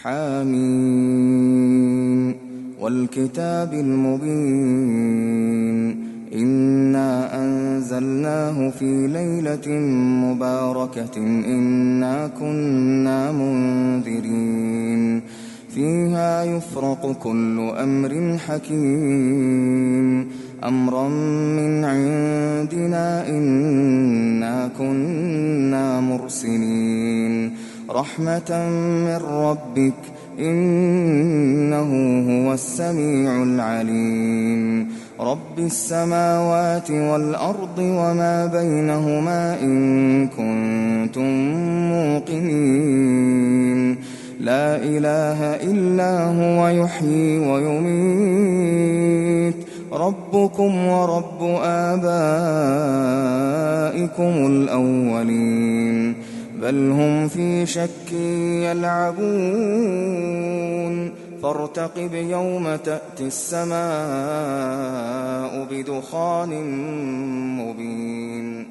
حميم والكتاب المبين إنا أنزلناه في ليلة مباركة إنا كنا منذرين فيها يفرق كل أمر حكيم أمرا من عندنا إنا كنا مرسلين رحمة من ربك إنه هو السميع العليم رب السماوات والأرض وما بينهما إن كنتم موقنين لا إله إلا هو يحيي ويميت ربكم ورب آبائكم الأولين بل هم في شك يلعبون فارتقب يوم تأتي السماء بدخان مبين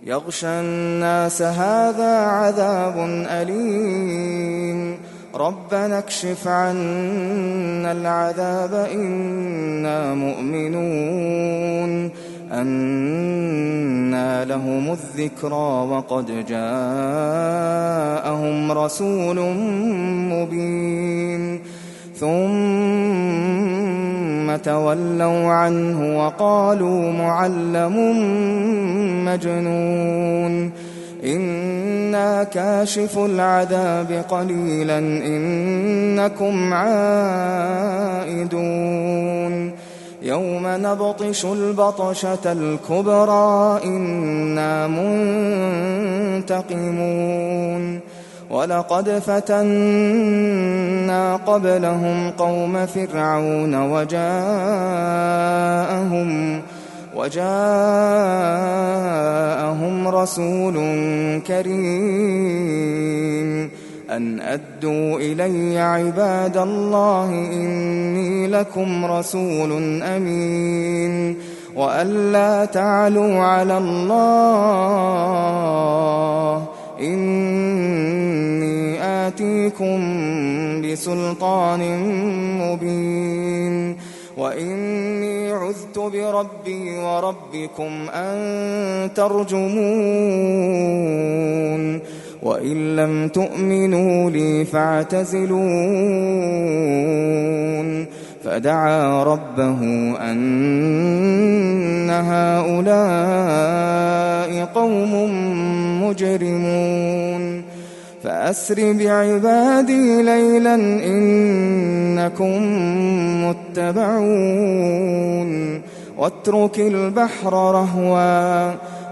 يغشى الناس هذا عذاب أليم ربنا اكشف عنا العذاب إنا مؤمنون أنى لهم الذكرى وقد جاءهم رسول مبين ثم تولوا عنه وقالوا معلم مجنون إنا كاشف العذاب قليلا إنكم عائدون يوم نبطش البطشة الكبرى إنا منتقمون ولقد فتنا قبلهم قوم فرعون وجاءهم رسول كريم أن أدوا إلي عباد الله إني لكم رسول أمين وأن لا تعلوا على الله إني آتيكم بسلطان مبين وإني عذت بربي وربكم أن ترجمون وإن لم تؤمنوا لي فاعتزلون فدعا ربه أن هؤلاء قوم مجرمون فأسر بعبادي ليلا إنكم متبعون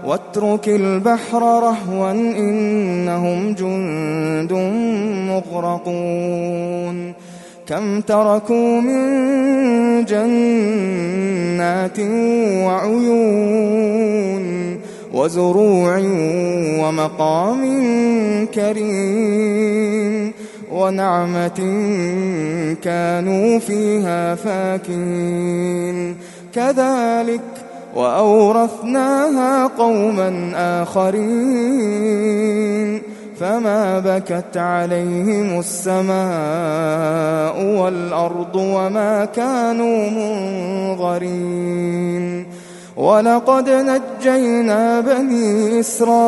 واترك البحر رهوا إنهم جند مغرقون كم تركوا من جنات وعيون وزروع ومقام كريم ونعمة كانوا فيها فاكهين كذلك وأورثناها قوما آخرين فما بكت عليهم السماء والأرض وما كانوا منظرين ولقد نجينا بني إسرائيل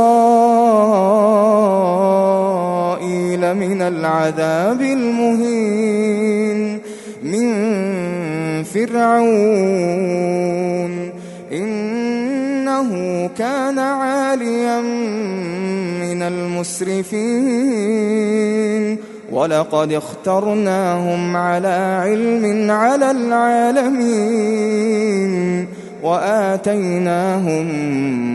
من العذاب المهين من فرعون إنه كان عاليا من المسرفين ولقد اخترناهم على علم على العالمين وآتيناهم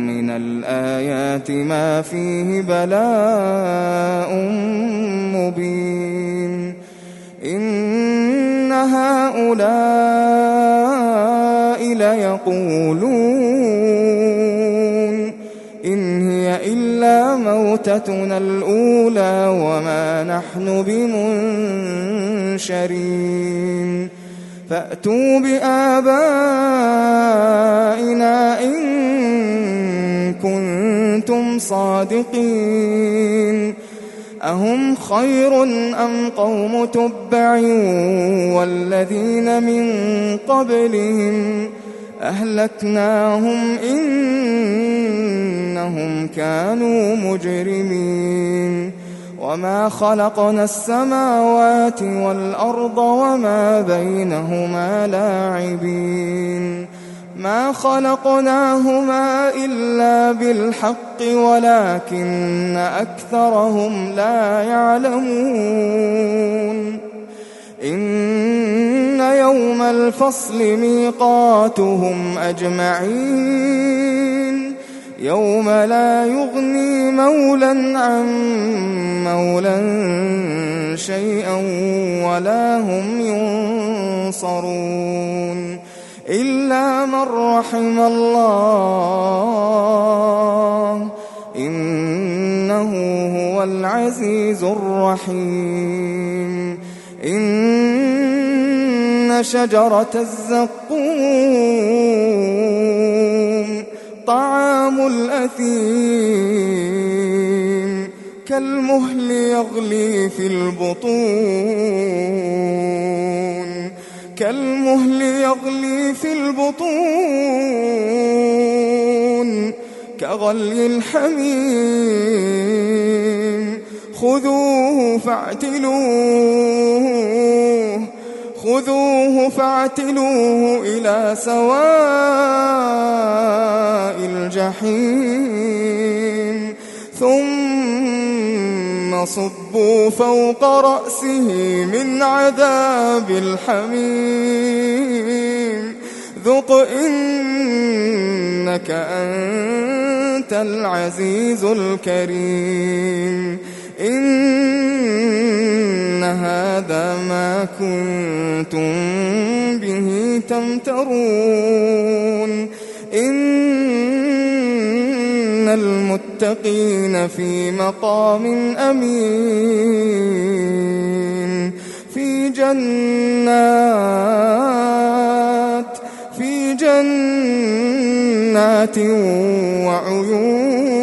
من الآيات ما فيه بلاء مبين إن هؤلاء ليقولون إن هي إلا موتتنا الأولى وما نحن بمنشرين فأتوا بآبائنا إن كنتم صادقين أهم خير أم قوم تبع والذين من قبلهم أهلكناهم إنهم كانوا مجرمين وما خلقنا السماوات والأرض وما بينهما لاعبين ما خلقناهما إلا بالحق ولكن أكثرهم لا يعلمون إن يوم الفصل ميقاتهم أجمعين يوم لا يغني مولى عن مولى شيئا ولا هم ينصرون إلا من رحم الله إنه هو العزيز الرحيم إن شجرة الزقوم طعام الأثيم كالمهل يغلي في البطون كغلي الحميم خذوه فاعتلوه إلى سواء الجحيم ثم صبوا فوق رأسه من عذاب الحميم ذق إنك أنت العزيز الكريم إن هذا ما كنتم به تمترون إن المتقين في مقام أمين في جنات وعيون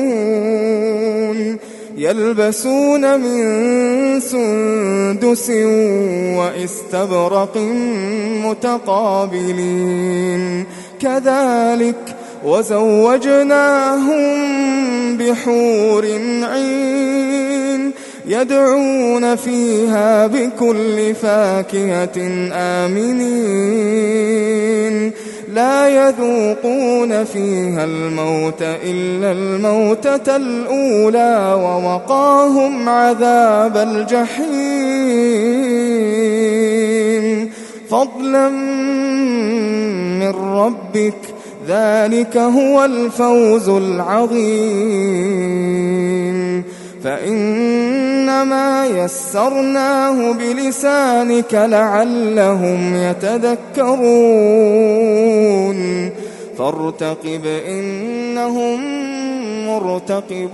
يلبسون من سندس وإستبرق متقابلين كذلك وزوجناهم بحور عين يدعون فيها بكل فاكهة آمنين لا يذوقون فيها الموت إلا الموتة الأولى ووقاهم عذاب الجحيم فضلا من ربك ذلك هو الفوز العظيم فإنما يسرناه بلسانك لعلهم يتذكرون فارتقب إنهم مرتقبون